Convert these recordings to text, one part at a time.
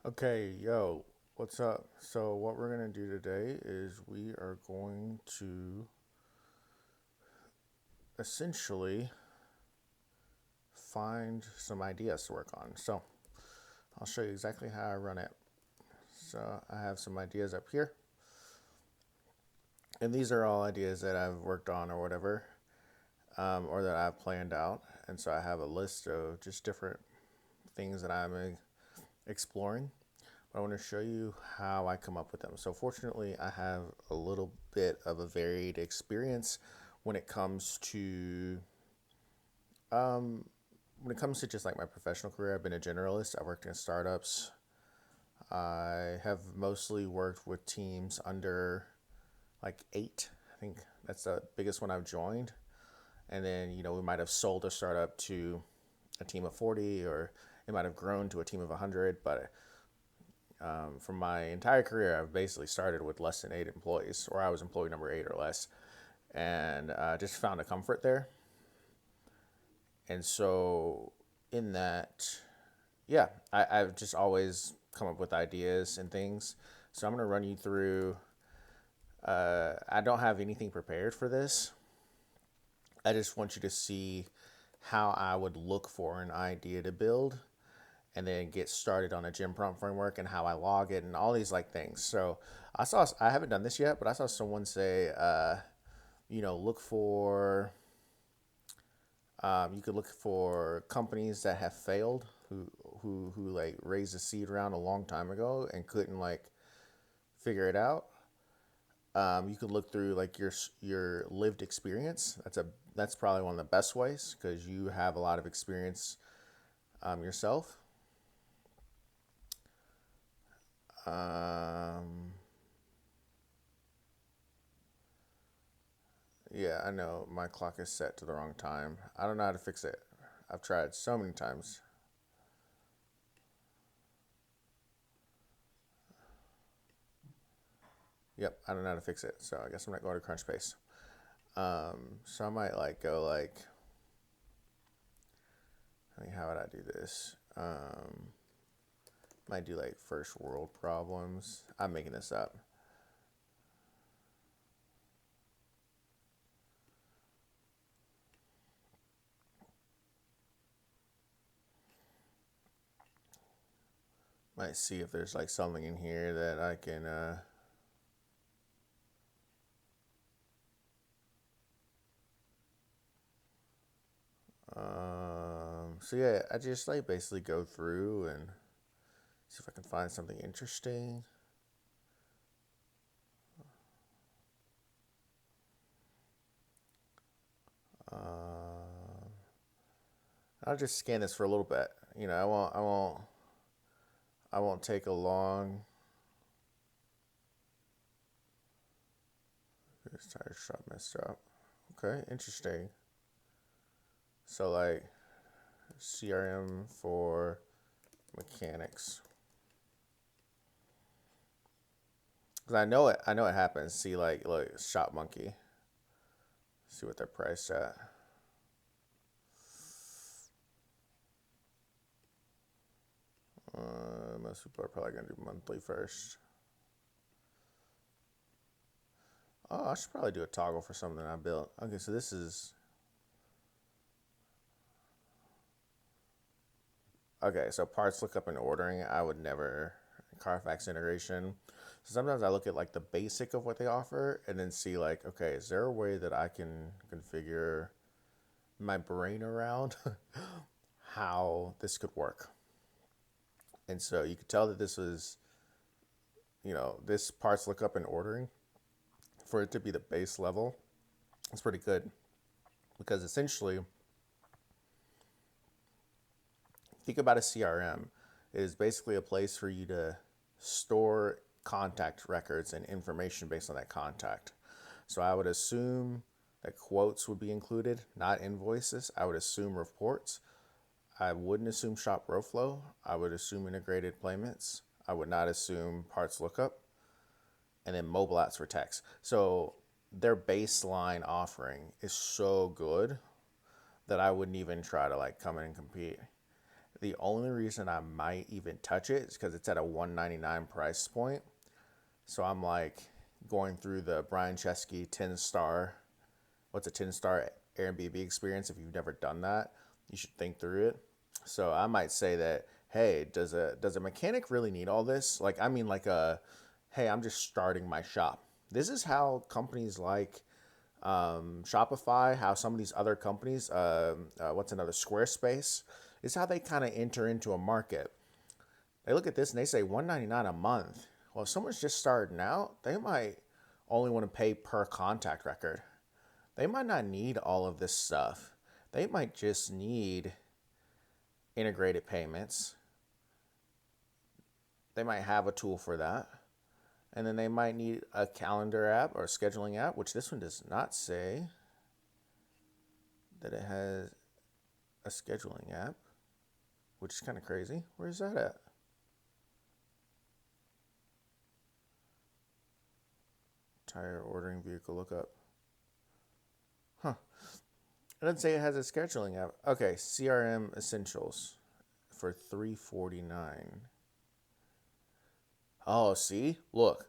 Okay, yo, what's up? So, what we're going to do today is we are going to essentially find some ideas to work on. So, I'll show you exactly how I run it. So, I have some ideas up here, and these are all ideas that I've worked on or whatever, or that I've planned out. And so, I have a list of just different things that I'm exploring. But I want to show you how I come up with them. So, fortunately, I have a little bit of a varied experience when it comes to um, just like my professional career. I've been a generalist. I've worked in startups. I have mostly worked with teams under like eight. I think that's the biggest one I've joined. And then, we might have sold a startup to a team of 40, or it might have grown to a team of 100. But from my entire career, I've basically started with less than eight employees, or I was employee number eight or less, and just found a comfort there. And so, in that, yeah, I've just always come up with ideas and things. So, I'm going to run you through. I don't have anything prepared for this. I just want you to see how I would look for an idea to build and then get started on a gym prompt framework and how I log it and all these like things. So I haven't done this yet, but I saw someone say, look for, you could look for companies that have failed who like raised a seed round a long time ago and couldn't like figure it out. You could look through like your lived experience. That's probably one of the best ways because you have a lot of experience yourself. Um, Yeah, I know my clock is set to the wrong time. I don't know how to fix it. I've tried so many times. Yep, I don't know how to fix it. So I guess I'm not going to Crunchbase. So I might like go like, I mean, how would I do this? Might do like first world problems. I'm making this up. Might see if there's like something in here that I can. So yeah, I just like basically go through and see if I can find something interesting. Uh, I'll just scan this for a little bit. I won't take a long. This tire shot messed up. Okay, interesting. So like CRM for mechanics. Cause I know it happens. See like Shop Monkey. See what they're priced at. Most people are probably gonna do monthly first. Oh, I should probably do a toggle for something I built. Okay, so this is okay. So parts lookup and ordering, I would never Carfax integration. So sometimes I look at like the basic of what they offer and then see like, okay, is there a way that I can configure my brain around how this could work? And so you could tell that this was, this parts lookup and ordering for it to be the base level. It's pretty good because essentially, think about a CRM. It is basically a place for you to store contact records and information based on that contact. So I would assume that quotes would be included, not invoices. I would assume reports. I wouldn't assume shop row flow. I would assume integrated payments. I would not assume parts lookup. And then mobile apps for text. So their baseline offering is so good that I wouldn't even try to like come in and compete. The only reason I might even touch it is because it's at a $199 price point. So I'm like going through the Brian Chesky 10-star. What's a 10-star Airbnb experience? If you've never done that, you should think through it. So I might say that, hey, does a mechanic really need all this? Like, I mean, like hey, I'm just starting my shop. This is how companies like Shopify, how some of these other companies, what's another, Squarespace, is how they kind of enter into a market. They look at this and they say $199 a month. Well, if someone's just starting out, they might only want to pay per contact record. They might not need all of this stuff. They might just need integrated payments. They might have a tool for that. And then they might need a calendar app or a scheduling app, which this one does not say that it has a scheduling app, which is kind of crazy. Where's that at? Tire ordering vehicle lookup. Huh. It doesn't say it has a scheduling app. Okay, CRM Essentials for $349. Oh, see? Look,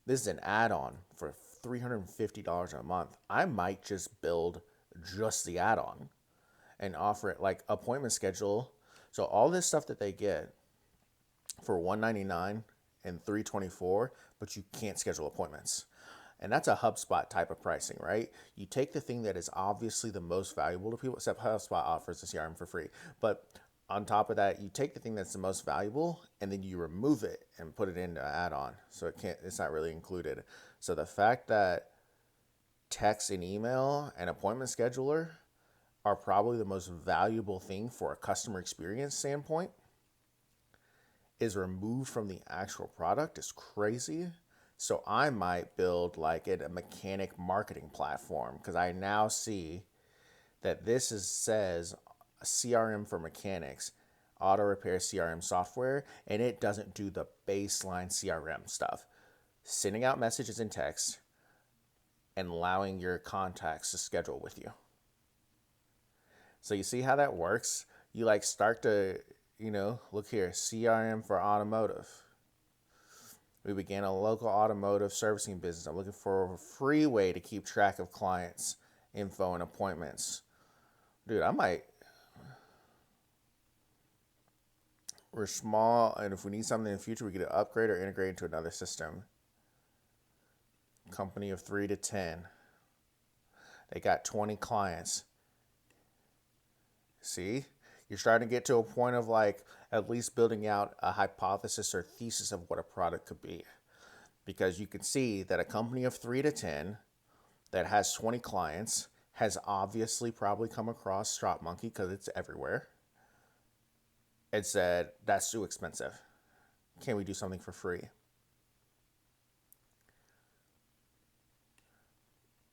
this is an add-on for $350 a month. I might just build just the add-on and offer it like appointment schedule. So all this stuff that they get for $199 and $324, but you can't schedule appointments. And that's a HubSpot type of pricing, right? You take the thing that is obviously the most valuable to people, except HubSpot offers the CRM for free. But on top of that, you take the thing that's the most valuable and then you remove it and put it into an add-on. So it's not really included. So the fact that text and email and appointment scheduler are probably the most valuable thing for a customer experience standpoint is removed from the actual product is crazy. So I might build like a mechanic marketing platform because I now see that says CRM for mechanics, auto repair CRM software, and it doesn't do the baseline CRM stuff. Sending out messages in text and allowing your contacts to schedule with you. So you see how that works? You like start to, look here, CRM for automotive. We began a local automotive servicing business. I'm looking for a free way to keep track of clients' info and appointments. Dude, we're small, and if we need something in the future, we could upgrade or integrate into another system. Company of 3 to 10. They got 20 clients. See? You're starting to get to a point of like at least building out a hypothesis or thesis of what a product could be. Because you can see that a company of 3 to 10 that has 20 clients has obviously probably come across StropMonkey because it's everywhere and said, that's too expensive. Can we do something for free?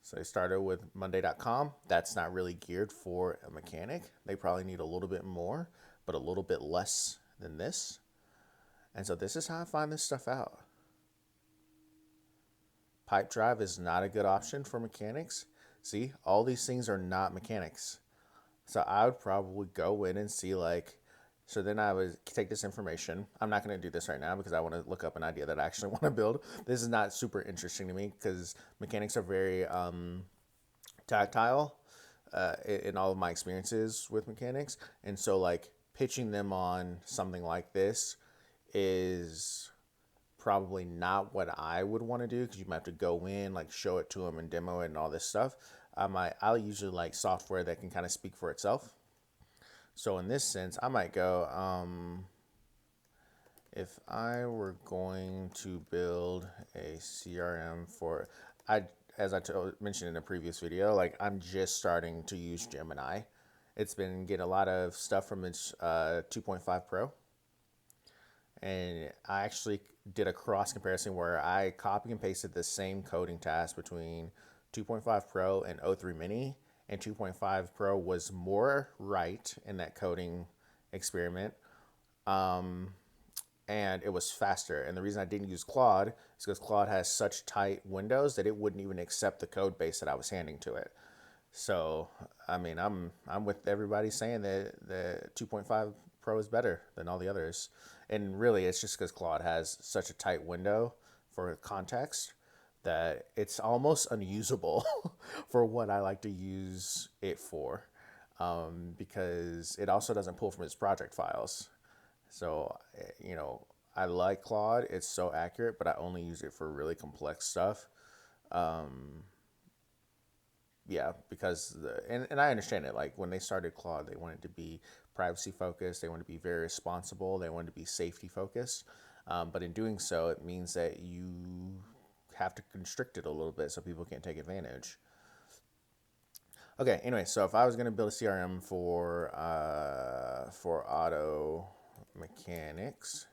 So they started with Monday.com. That's not really geared for a mechanic. They probably need a little bit more, but a little bit less than this. And so this is how I find this stuff out. Pipedrive is not a good option for mechanics. See, all these things are not mechanics. So I would probably go in and see so then I would take this information. I'm not going to do this right now because I want to look up an idea that I actually want to build. This is not super interesting to me because mechanics are very tactile in all of my experiences with mechanics. And so pitching them on something like this is probably not what I would want to do because you might have to go in, show it to them and demo it and all this stuff. I'll usually like software that can kind of speak for itself. So in this sense, I might go, if I were going to build a CRM as I mentioned in a previous video, I'm just starting to use Gemini. It's been getting a lot of stuff from its 2.5 Pro. And I actually did a cross comparison where I copy and pasted the same coding task between 2.5 Pro and O3 Mini. And 2.5 Pro was more right in that coding experiment. And it was faster. And the reason I didn't use Claude is because Claude has such tight windows that it wouldn't even accept the code base that I was handing to it. So, I'm with everybody saying that the 2.5 Pro is better than all the others. And really, it's just because Claude has such a tight window for context that it's almost unusable for what I like to use it for, because it also doesn't pull from its project files. So, I like Claude. It's so accurate, but I only use it for really complex stuff. Yeah, because and I understand it. Like when they started Claude, they wanted to be privacy focused. They wanted to be very responsible. They wanted to be safety focused. But in doing so, it means that you have to constrict it a little bit so people can't take advantage. Okay. Anyway, so if I was going to build a CRM for auto mechanics,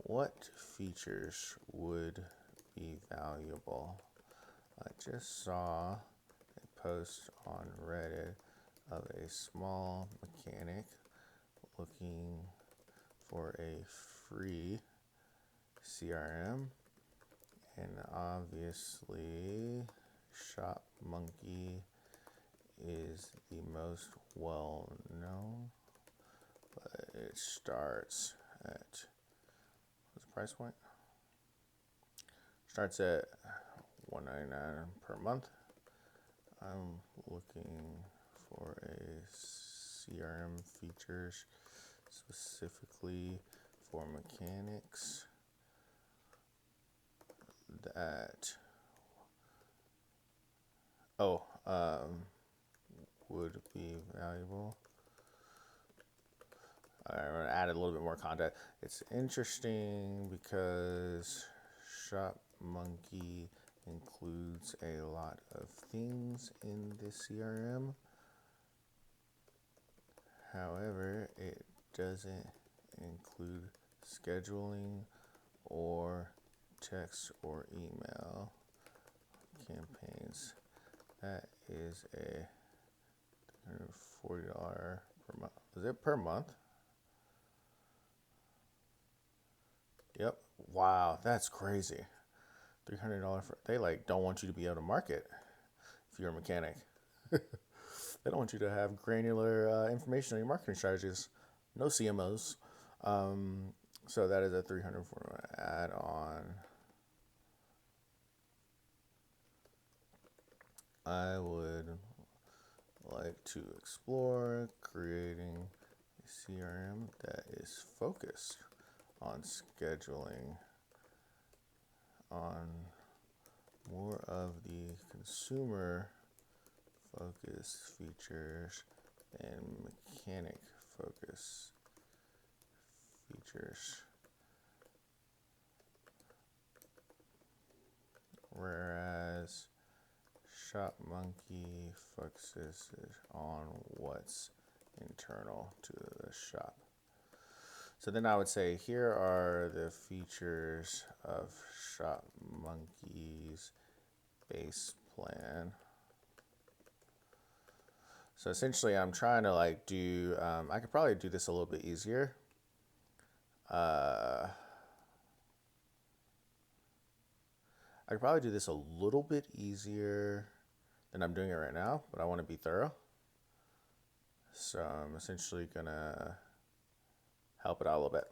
what features would be valuable? I just saw a post on Reddit of a small mechanic looking for a free CRM, and obviously Shop Monkey is the most well known, but it starts at, what's the price point? Starts at $199 per month. I'm looking for a CRM features specifically for mechanics that would be valuable. I'm going to add a little bit more content. It's interesting because Shop Monkey includes a lot of things in the CRM. However, it doesn't include scheduling or text or email campaigns. That is a $140 per month. Is it per month? Yep. Wow, that's crazy. $300 for, they like don't want you to be able to market if you're a mechanic. They don't want you to have granular information on your marketing strategies. No CMOs. So that is a $300 add-on. I would like to explore creating a CRM that is focused on scheduling, on more of the consumer focused features and mechanic focused features. Whereas Shop Monkey focuses on what's internal to the shop. So then I would say here are the features of Shop Monkey's base plan. So essentially I'm trying to like do, I could probably do this a little bit easier. I could probably do this a little bit easier than I'm doing it right now, but I want to be thorough. So I'm essentially gonna help it out a little bit.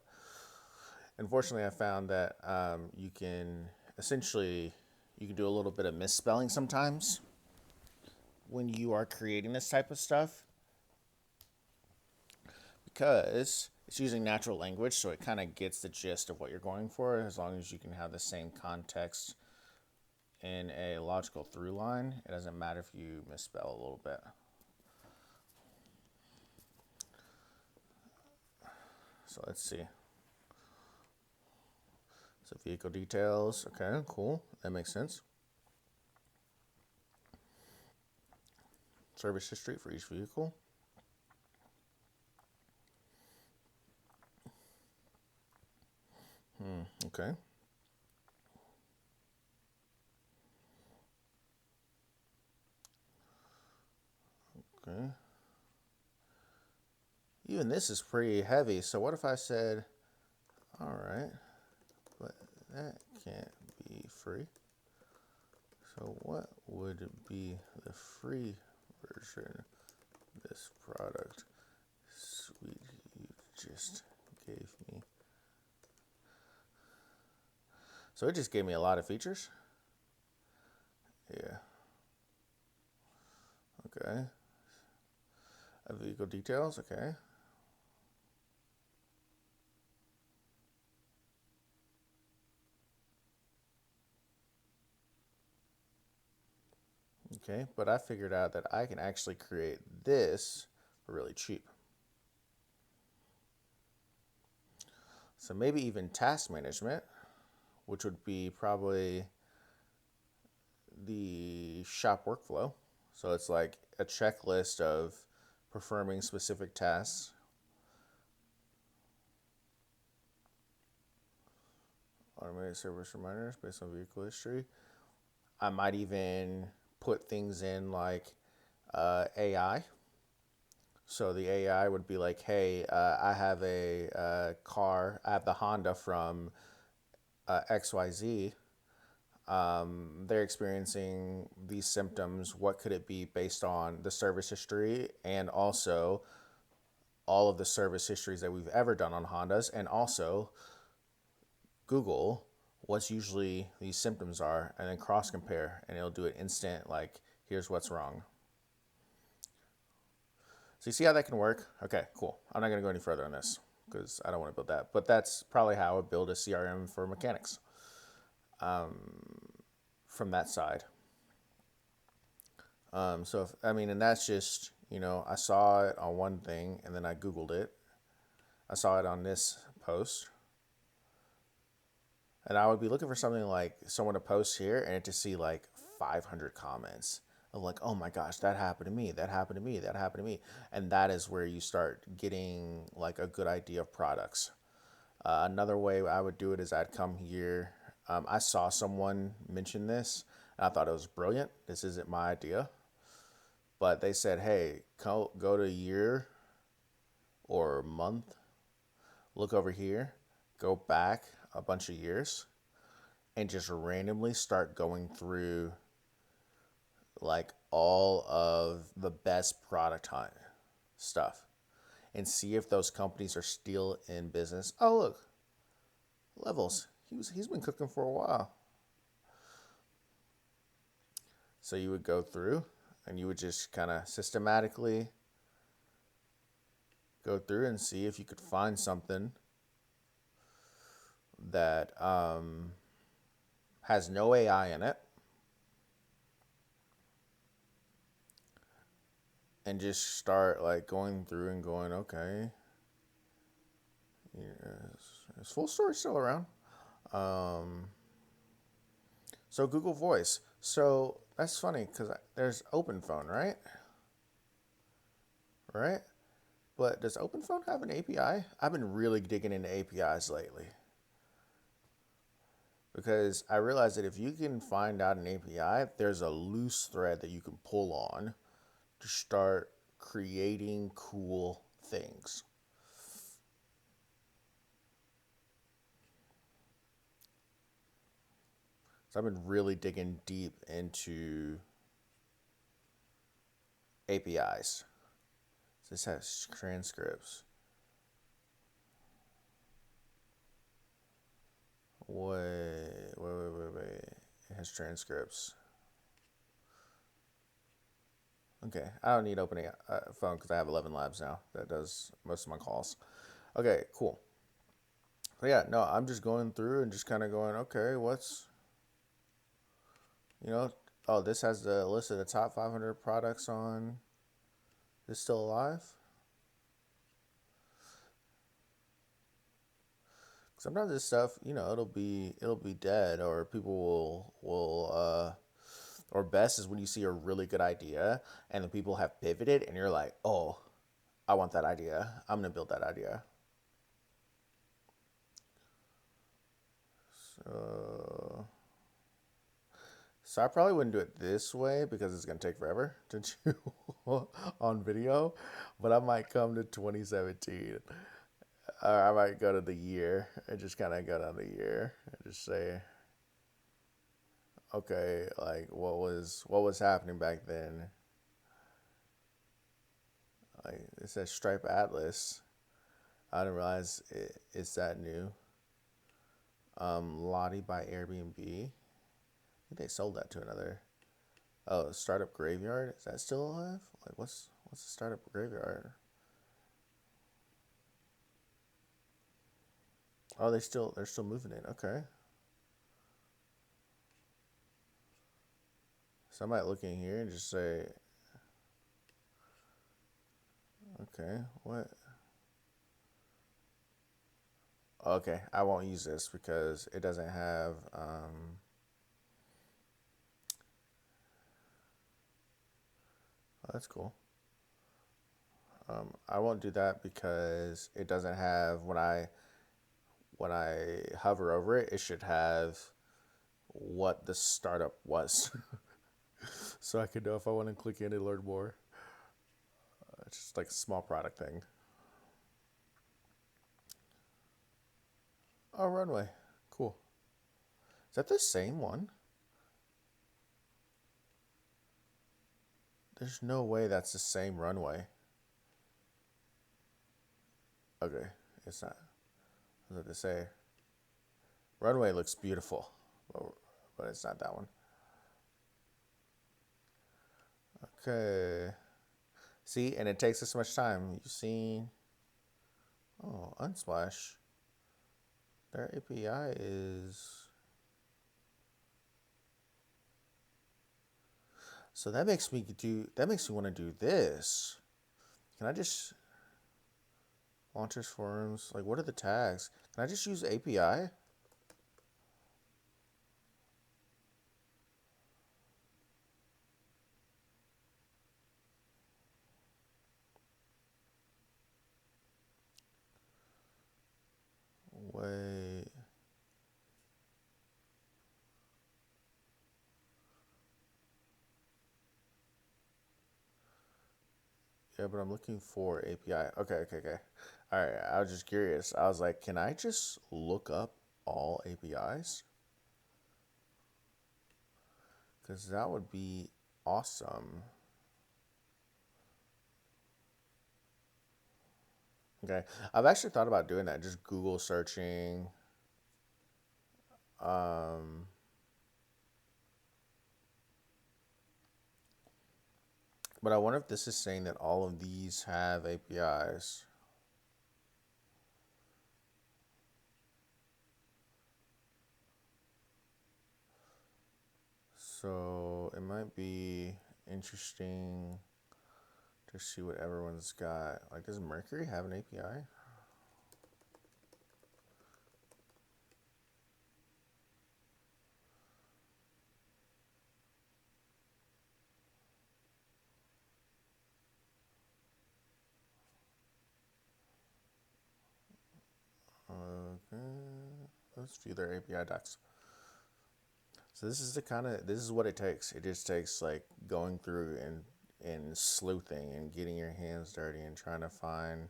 Unfortunately, I found that you can do a little bit of misspelling sometimes when you are creating this type of stuff, because it's using natural language, so it kind of gets the gist of what you're going for, as long as you can have the same context in a logical through line. It doesn't matter if you misspell a little bit. So let's see. So vehicle details, okay, cool, that makes sense. Service history for each vehicle. Okay. Okay. Even this is pretty heavy, so what if I said, all right, but that can't be free. So what would be the free version of this product? Sweet, you just gave me. So it just gave me a lot of features. Yeah. Okay. Vehicle details. Okay. Okay. But I figured out that I can actually create this for really cheap. So maybe even task management, which would be probably the shop workflow. So it's like a checklist of performing specific tasks. Automated service reminders based on vehicle history. I might even put things in like AI. So the AI would be like, hey, I have a car, I have the Honda from XYZ. They're experiencing these symptoms. What could it be based on the service history and also all of the service histories that we've ever done on Hondas, and also Google what's usually these symptoms are, and then cross compare, and it'll do it instant. Like, here's what's wrong. So you see how that can work? Okay, cool. I'm not gonna go any further on this because I don't want to build that. But that's probably how I would build a CRM for mechanics from that side. So if, I mean, and that's just, I saw it on one thing and then I Googled it. I saw it on this post. And I would be looking for something like someone to post here and to see like 500 comments of like, oh my gosh, that happened to me, that happened to me, that happened to me. And that is where you start getting like a good idea of products. Another way I would do it is I'd come here. I saw someone mention this and I thought it was brilliant. This isn't my idea. But they said, hey, go to year or month, look over here, go back a bunch of years, and just randomly start going through like all of the best product hunt stuff and see if those companies are still in business. Oh, look, Levels. He's been cooking for a while. So you would go through and you would just kind of systematically go through and see if you could find something that has no AI in it, and just start like going through and going, okay, is Full Story still around? So Google Voice. So that's funny because there's Open Phone, right? Right? But does Open Phone have an API? I've been really digging into APIs lately because I realized that if you can find out an API, there's a loose thread that you can pull on to start creating cool things. So I've been really digging deep into APIs. This has transcripts. Wait. It has transcripts. Okay, I don't need opening a phone because I have 11 Labs now that does most of my calls. Okay, cool. So yeah, no, I'm just going through and just kind of going, okay, you know, oh, this has the list of the top 500 products on. This still alive? Sometimes this stuff, it'll be dead, or people will or best is when you see a really good idea and the people have pivoted and you're like, oh, I want that idea. I'm gonna build that idea. So, so I probably wouldn't do it this way because it's gonna take forever to do on video, but I might come to 2017. Or I might go to the year and just kind of go down the year and just say, okay, like what was happening back then? Like it says Stripe Atlas. I didn't realize it's that new. Lottie by Airbnb. I think they sold that to another. Oh, Startup Graveyard. Is that still alive? Like what's the Startup Graveyard? Oh, they're still moving it. Okay. So I might look in here and just say, okay, what? Okay, I won't use this because it doesn't have. Oh, that's cool. I won't do that because it doesn't have when I hover over it, it should have what the startup was, so I can know if I want to click in and learn more. It's just like a small product thing. Oh, runway, cool. Is that the same one? There's no way that's the same runway. Okay, it's not. I was about to say, runway looks beautiful, but it's not that one. Okay. See, and it takes us so much time. You've seen. Oh, Unsplash. Their API is. So that makes me do. That makes me want to do this. Can I just launchers forums? Like, what are the tags? Can I just use API? Wait. Yeah, but I'm looking for API. Okay, okay, okay. All right. I was just curious. I was like, can I just look up all APIs? Because that would be awesome. Okay. I've actually thought about doing that, just Google searching. Um, but I wonder if this is saying that all of these have APIs. So it might be interesting to see what everyone's got. Like, does Mercury have an API? Okay. Let's view their API docs. So this is what it takes. It just takes like going through and sleuthing and getting your hands dirty and trying to find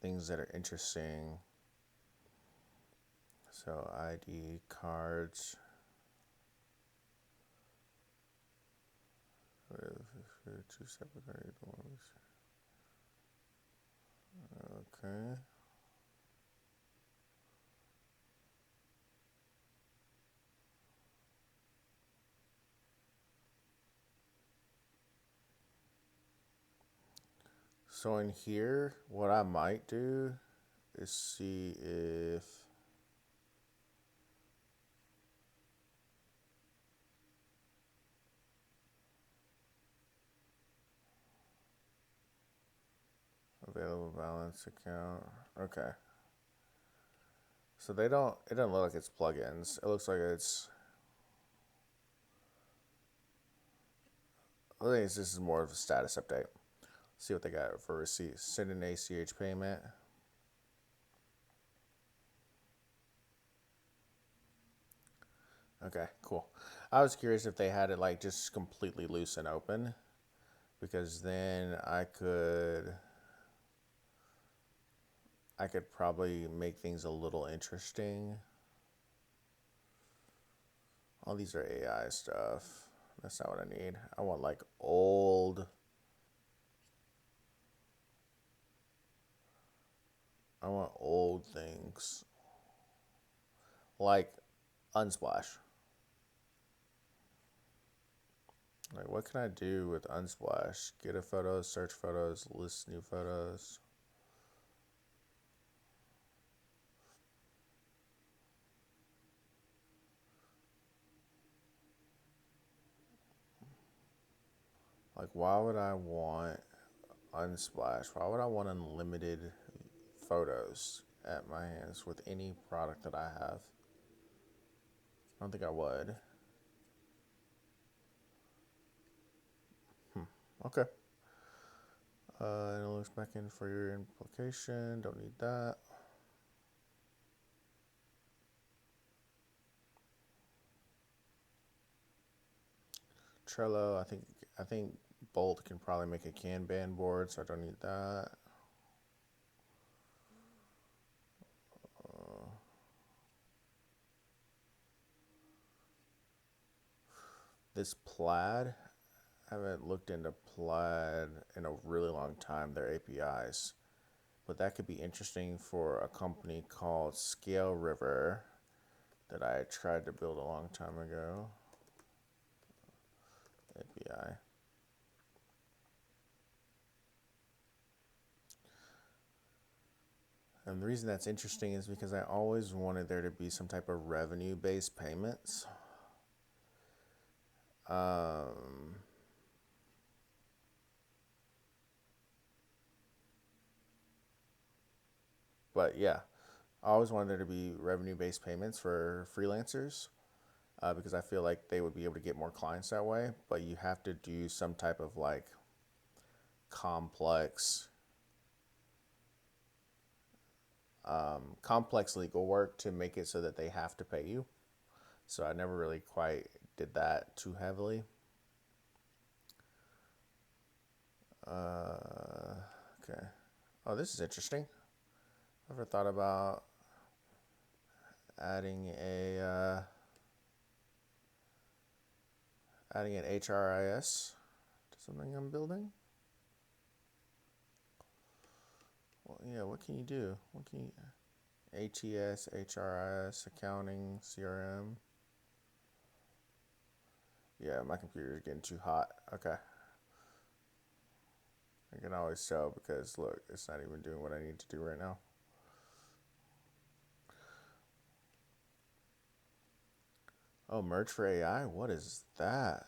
things that are interesting. So ID cards. Two separate ones. Okay. So in here, what I might do is see if available balance account. Okay. So they don't. It doesn't look like it's plugins. It looks like it's. I think this is more of a status update. See what they got for receipt. Send an ACH payment. Okay, cool. I was curious if they had it like just completely loose and open, because then I could probably make things a little interesting. All these are AI stuff. That's not what I need. I want like old. I want old things like Unsplash. Like, what can I do with Unsplash? Get a photo, search photos, list new photos. Like, why would I want Unsplash? Why would I want unlimited photos at my hands with any product that I have? I don't think I would. Okay. And it looks back in for your implication. Don't need that. Trello. I think Bolt can probably make a Kanban board, so I don't need that. This Plaid, I haven't looked into Plaid in a really long time, their APIs. But that could be interesting for a company called Scale River that I tried to build a long time ago. API. And the reason that's interesting is because I always wanted there to be some type of revenue-based payments. But yeah, I always wanted there to be revenue-based payments for freelancers because I feel like they would be able to get more clients that way. But you have to do some type of like complex, complex legal work to make it so that they have to pay you. So I never really quite did that too heavily. Okay. Oh, this is interesting. Ever thought about adding adding an HRIS to something I'm building? Well, yeah. What can you do? What can you? ATS, HRIS, accounting, CRM. Yeah, my computer is getting too hot. Okay. I can always tell because look, it's not even doing what I need to do right now. Oh, merge for AI? What is that?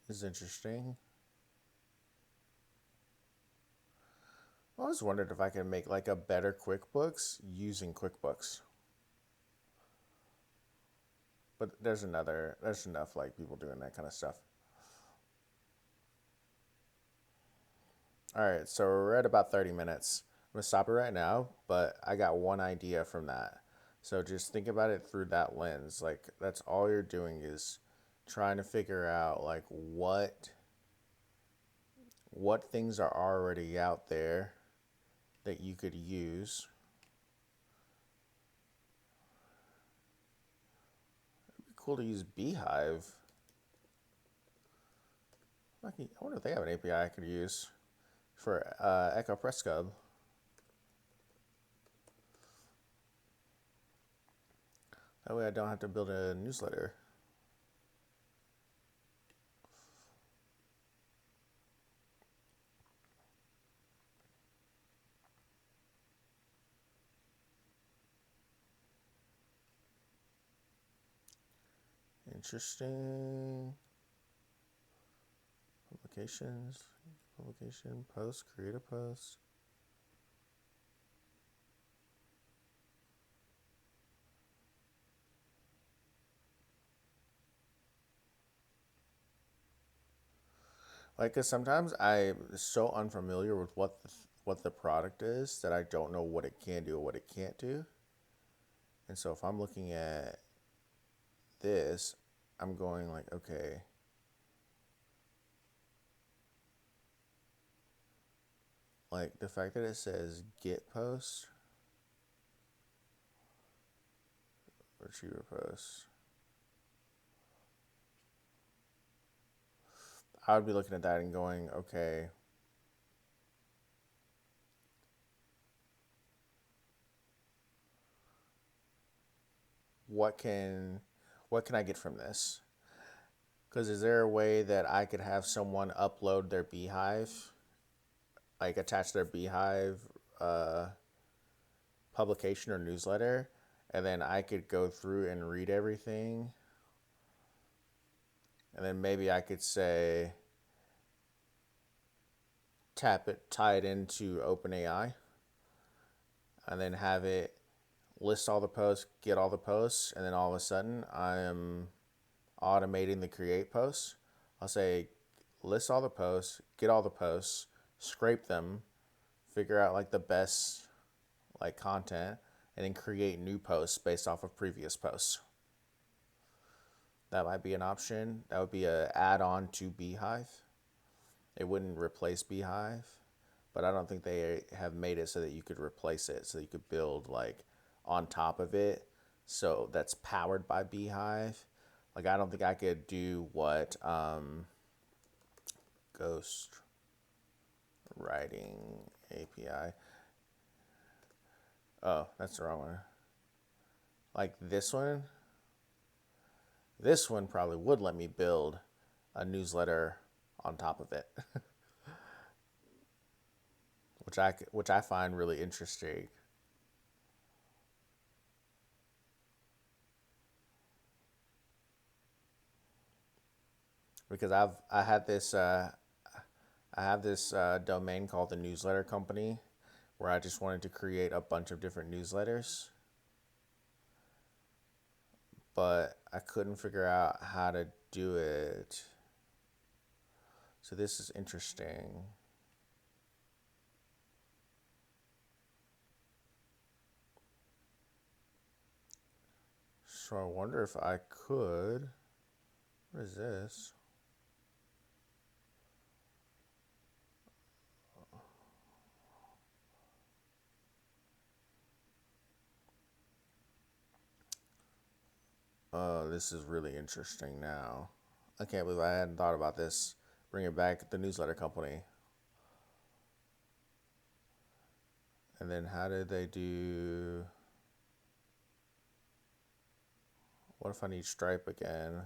This is interesting. I always wondered if I could make like a better QuickBooks using QuickBooks. But there's enough like people doing that kind of stuff. All right, so we're at about 30 minutes. I'm gonna stop it right now, but I got one idea from that. So just think about it through that lens. Like that's all you're doing is trying to figure out like what things are already out there that you could use. It'd be cool to use Beehive. I wonder if they have an API I could use for Echo Press Cub. That way I don't have to build a newsletter. Interesting. Publications, publication, post, create a post. Like, cause sometimes I'm so unfamiliar with what the product is that I don't know what it can do or what it can't do. And so if I'm looking at this, I'm going like, okay, like the fact that it says get post, Retriever posts. I would be looking at that and going, okay, what can I get from this? Because is there a way that I could have someone upload their beehive, like attach their beehive uh, publication or newsletter, and then I could go through and read everything, and then maybe I could say tie it into OpenAI, and then have it list all the posts, get all the posts, and then all of a sudden I am automating the create posts. I'll say list all the posts, get all the posts, scrape them, figure out like the best like content, and then create new posts based off of previous posts. That might be an option. That would be a add-on to Beehive. It wouldn't replace Beehive, but I don't think they have made it so that you could replace it, so that you could build like on top of it. So that's powered by Beehive. Like I don't think I could do what Ghost Writing API. Oh, that's the wrong one. Like this one. This one probably would let me build a newsletter on top of it, which I find really interesting because I have this domain called the Newsletter Company where I just wanted to create a bunch of different newsletters, but I couldn't figure out how to do it. So this is interesting. So I wonder if I could. What is this? Oh, this is really interesting now. I can't believe I hadn't thought about this. Bring it back, the Newsletter Company. And then how did they do? What if I need Stripe again?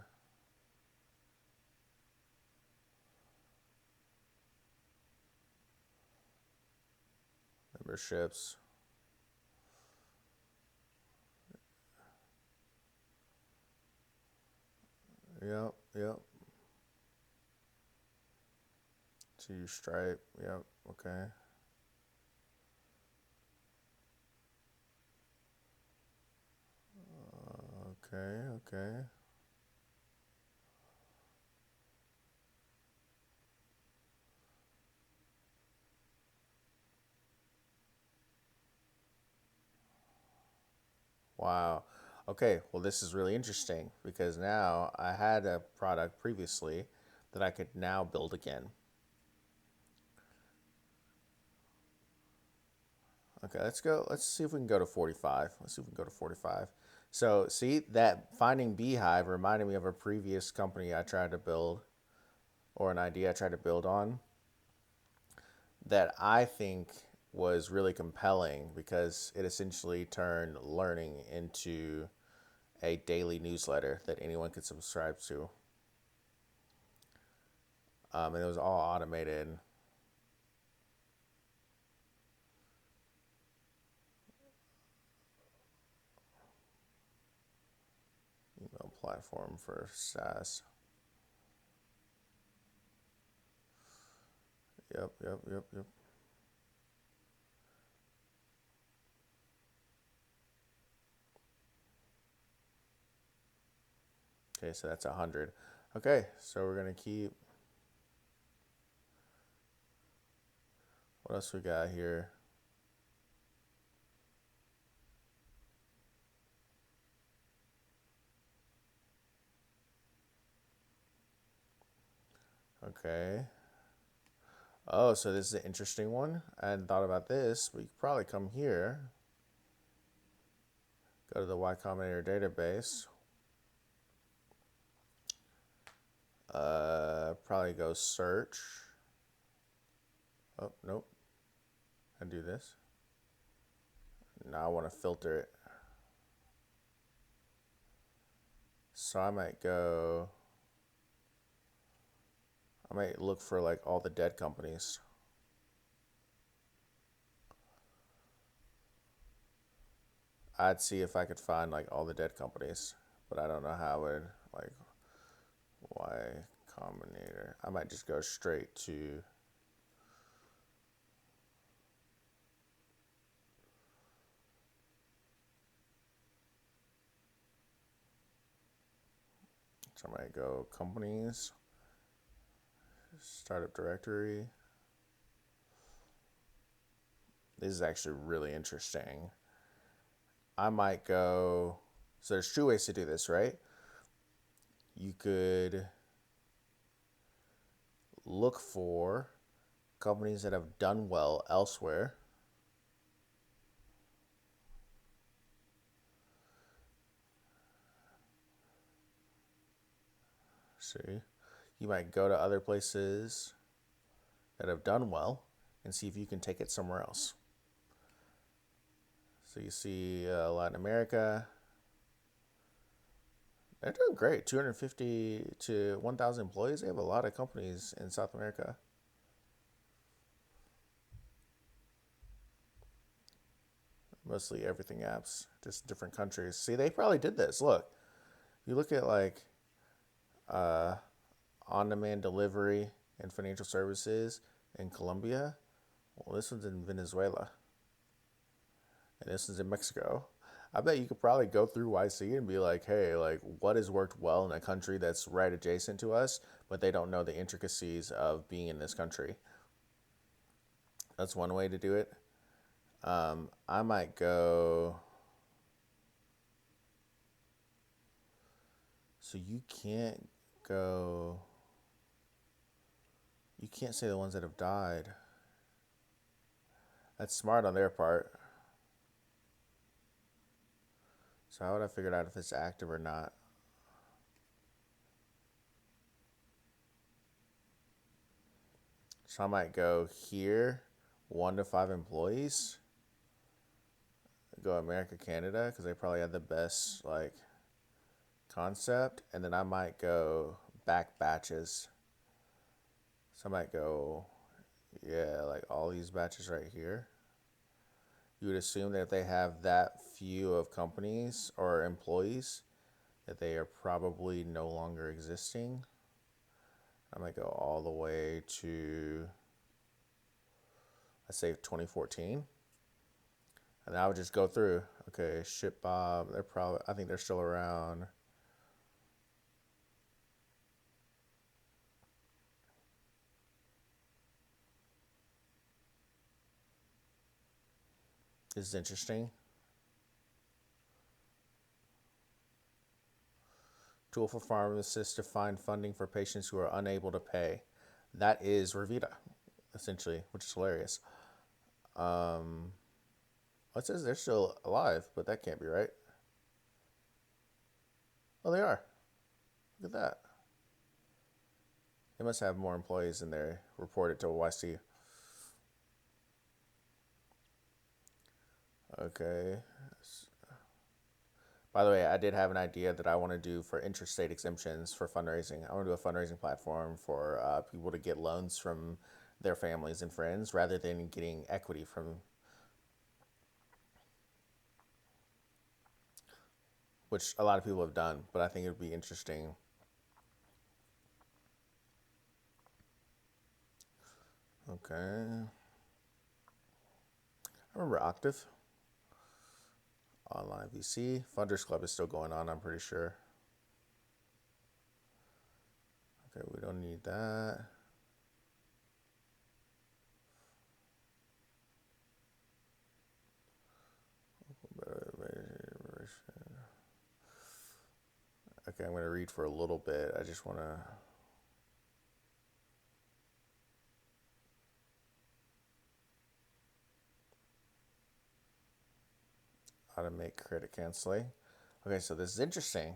Memberships. Yep, yep. To use Stripe. Yep, okay. Okay, okay. Wow. Okay, well, this is really interesting because now I had a product previously that I could now build again. Okay, let's go. Let's see if we can go to 45. Let's see if we can go to 45. So, see, that finding Beehive reminded me of a previous company I tried to build or an idea I tried to build on that I think was really compelling because it essentially turned learning into a daily newsletter that anyone could subscribe to. And it was all automated email platform for SaaS. Yep, yep, yep, yep. Okay, so that's 100. Okay, so we're going to keep. What else we got here? Okay. Oh, so this is an interesting one. I hadn't thought about this. We could probably come here Go to the Y Combinator database. Probably go search. Oh, nope. I do this. Now I want to filter it. So I might look for like all the dead companies. I'd see if I could find like all the dead companies, but I don't know how I would like Y Combinator. I might just go straight to so I might go companies, startup directory. This is actually really interesting. I might go, so there's two ways to do this, right? You could look for companies that have done well elsewhere. See, you might go to other places that have done well and see if you can take it somewhere else. So you see Latin America, they're doing great. 250 to 1,000 employees. They have a lot of companies in South America. Mostly everything apps, just different countries. See, they probably did this. Look, you look at like on-demand delivery and financial services in Colombia. Well, this one's in Venezuela, and this one's in Mexico. I bet you could probably go through YC and be like, hey, like what has worked well in a country that's right adjacent to us, but they don't know the intricacies of being in this country. That's one way to do it. I might go. So you can't go. You can't say the ones that have died. That's smart on their part. So how would I figure out if it's active or not? So I might go here, 1 to 5 employees. Go America, Canada, because they probably have the best like concept. And then I might go back batches. So I might go, yeah, like all these batches right here. You would assume that if they have that few of companies or employees, that they are probably no longer existing. I might go all the way to, let's say 2014. And I would just go through, okay, Ship Bob, they're probably, I think they're still around. This is interesting. Tool for pharmacists to find funding for patients who are unable to pay. That is Revita, essentially, which is hilarious. It says they're still alive, but that can't be right. Oh, they are. Look at that. They must have more employees than they reported to YC. Okay. By the way, I did have an idea that I want to do for interstate exemptions for fundraising. I want to do a fundraising platform for people to get loans from their families and friends rather than getting equity from, which a lot of people have done, but I think it would be interesting. Okay. I remember Octave. Online VC. Funders Club is still going on, I'm pretty sure. Okay, we don't need that. Okay, I'm going to read for a little bit. I just want to. Automate credit canceling. Okay, so this is interesting.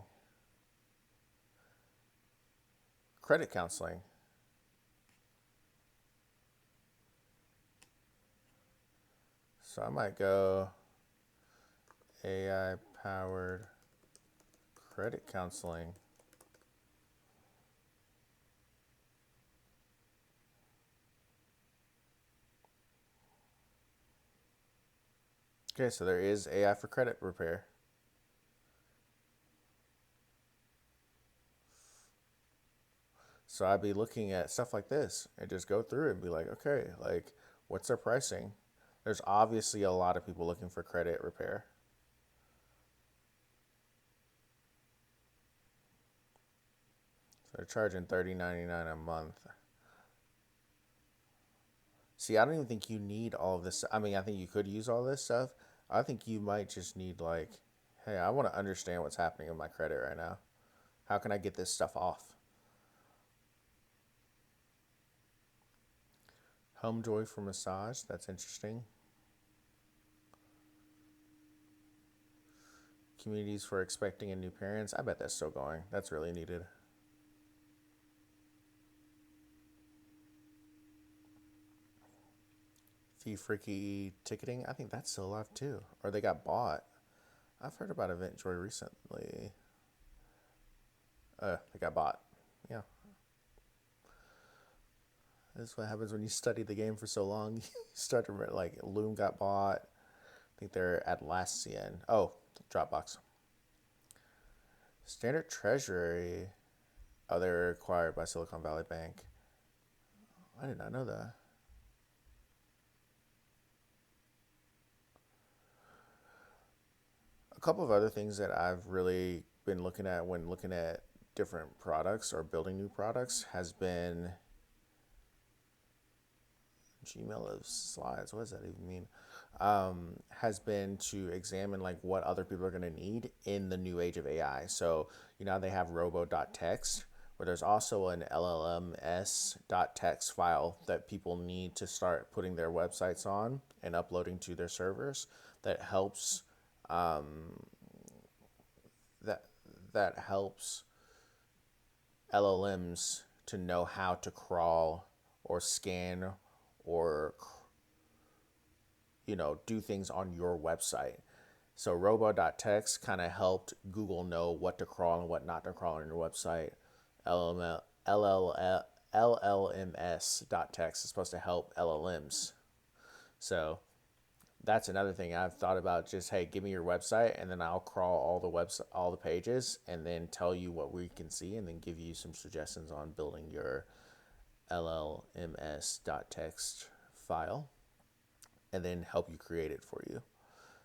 Credit counseling. So I might go AI powered credit counseling. Okay, so there is AI for credit repair. So I'd be looking at stuff like this and just go through it and be like, okay, like what's their pricing? There's obviously a lot of people looking for credit repair. So they're charging $30.99 a month. See, I don't even think you need all of this. I mean, I think you could use all this stuff. I think you might just need like, hey, I want to understand what's happening with my credit right now. How can I get this stuff off? Home joy for massage. That's interesting. Communities for expecting and new parents. I bet that's still going. That's really needed. Fee Freaky ticketing. I think that's still alive too. Or they got bought. I've heard about Event Joy recently. They got bought. Yeah. That's what happens when you study the game for so long. You start to remember, like, Loom got bought. I think they're Atlassian. Oh, Dropbox. Standard Treasury. Oh, they were acquired by Silicon Valley Bank. I did not know that. A couple of other things that I've really been looking at when looking at different products or building new products has been Gmail of slides. What does that even mean? Has been to examine like what other people are going to need in the new age of AI. So they have robo.txt, where there's also an LLMs.txt file that people need to start putting their websites on and uploading to their servers. That helps. That that helps LLMs to know how to crawl or scan or do things on your website. So robo.txt kind of helped Google know what to crawl and what not to crawl on your website. LLMs.txt is supposed to help LLMs. So that's another thing I've thought about. Just, hey, give me your website and then I'll crawl all the pages and then tell you what we can see and then give you some suggestions on building your LLMs.txt file and then help you create it for you.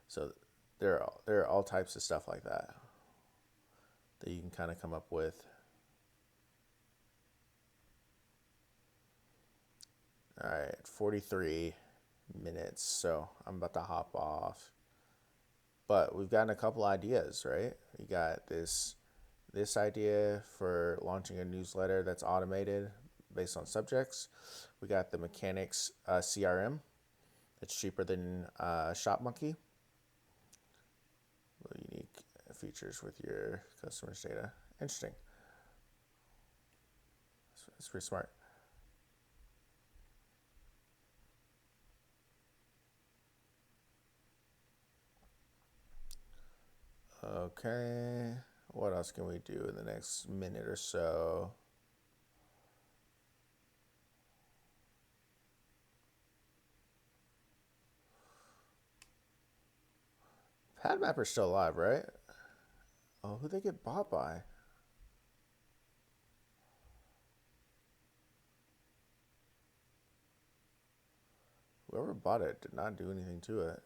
So there are all types of stuff like that you can kind of come up with. All right, 43 minutes. So I'm about to hop off. But we've gotten a couple ideas, right? We got this idea for launching a newsletter that's automated based on subjects. We got the mechanics CRM. It's cheaper than ShopMonkey. Really unique features with your customers' data. Interesting. It's pretty smart. Okay. What else can we do in the next minute or so? PadMapper's still alive, right? Oh, who'd they get bought by? Whoever bought it did not do anything to it.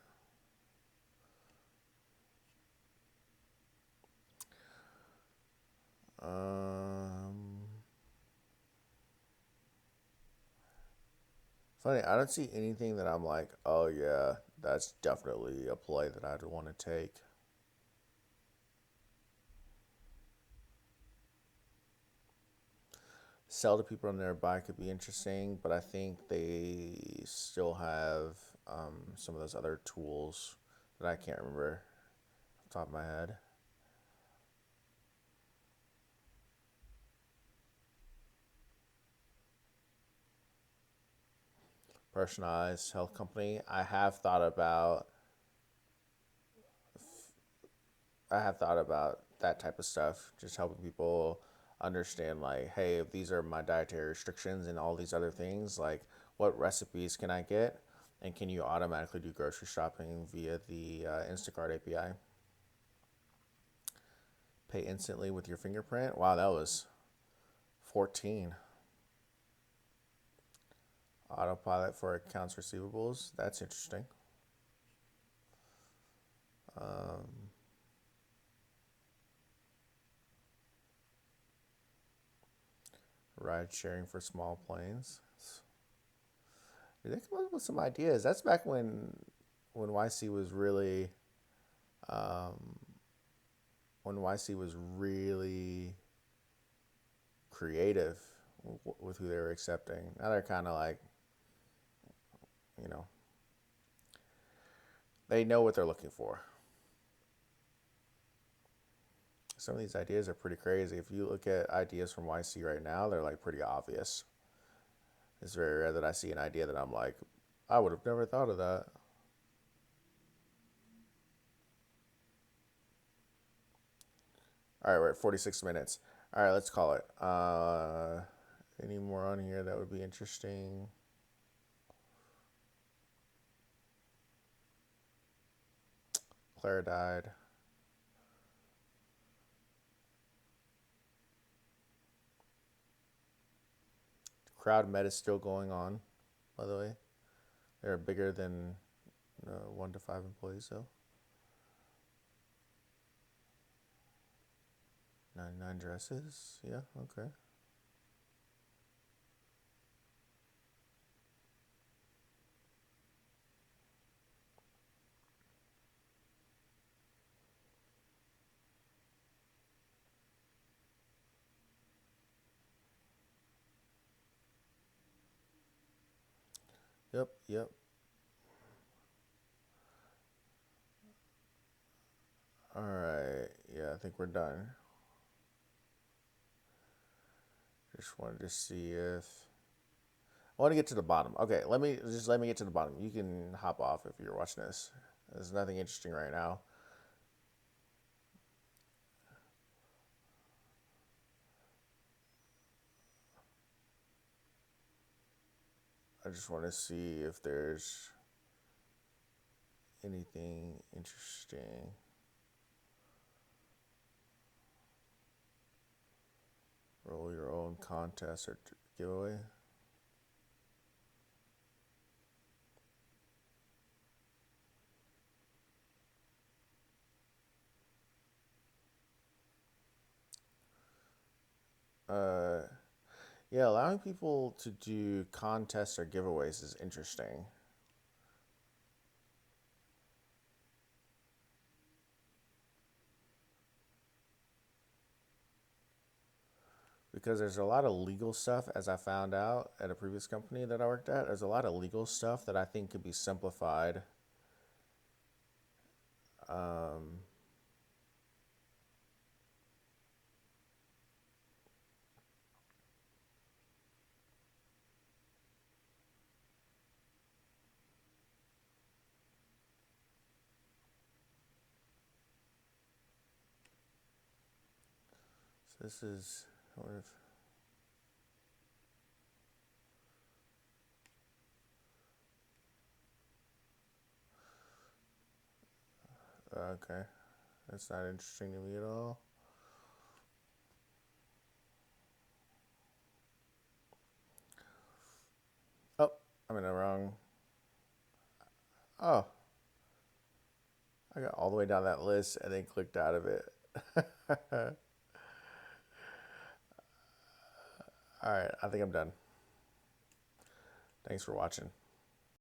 Funny, I don't see anything that I'm like, oh yeah, that's definitely a play that I'd want to take. Sell to people on their buy could be interesting, but I think they still have some of those other tools that I can't remember. top of my head. Personalized health company. I have thought about that type of stuff, just helping people understand like, hey, if these are my dietary restrictions and all these other things, like what recipes can I get? And can you automatically do grocery shopping via the Instacart API? Pay instantly with your fingerprint. Wow, that was 14. Autopilot for accounts receivables. That's interesting. Ride sharing for small planes. Did they come up with some ideas? That's back when YC was really when YC was really creative with who they were accepting. Now they're kind of like, you know, they know what they're looking for. Some of these ideas are pretty crazy. If you look at ideas from YC right now, they're like pretty obvious. It's very rare that I see an idea that I'm like, I would have never thought of that. All right, we're at 46 minutes. All right, let's call it. Any more on here that would be interesting? Claire died. Crowd Med is still going on, by the way. They're bigger than 1 to 5 employees, though. 99 dresses. Yeah, okay. Yep, yep. All right. Yeah, I think we're done. Just wanted to see if I want to get to the bottom. Okay, let me get to the bottom. You can hop off if you're watching this. There's nothing interesting right now. I just want to see if there's anything interesting. Roll your own contest or giveaway. Uh, yeah, allowing people to do contests or giveaways is interesting because there's a lot of legal stuff, as I found out at a previous company that I worked at. There's a lot of legal stuff that I think could be simplified. Um, so this is, I wonder if, okay, that's not interesting to me at all. Oh, I'm in the wrong. Oh, I got all the way down that list and then clicked out of it. All right, I think I'm done. Thanks for watching.